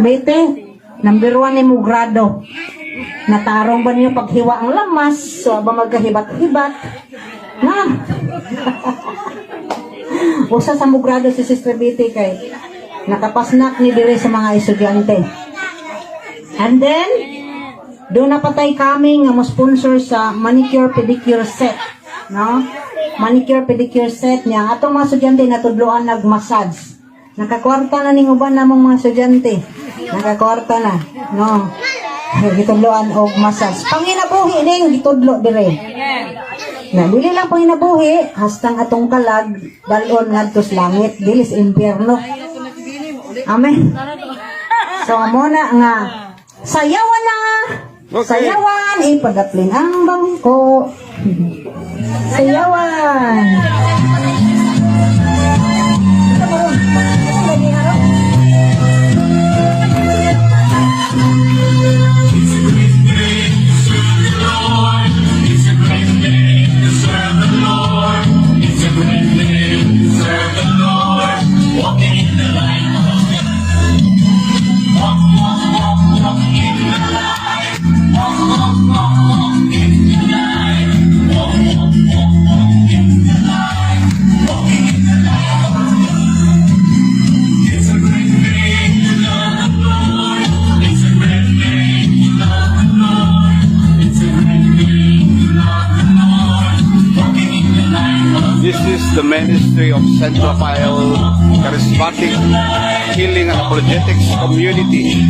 Cavite, number 1 ni Mugrado. Natarong ba niyo paghiwa ang lamas? So, ba magkahibat-hibat? Na? Usa sa Mugrado si Sister Betty kay nakapasnak ni dire sa mga estudyante. And then, doon na patay kami nga mo-sponsor sa manicure pedicure set. No? Manicure pedicure set niya. Atong mga estudyante natudloan nag-massage. Nakakwarta na ning uban namong mga estudyante. Nakakwarta na. No? Gitudloan og massage. Panginabuhi ning gitudlo dire. Na dili lang panginabuhi hastang atong kalag dalon ngadto sa langit dili sa impyerno. Amen. So amo na nga sayawan na. Okay. Sayawan ipadaplin ang bangko. Sayawan. This is the ministry of St. Raphael Charismatic Healing and Apologetics Community.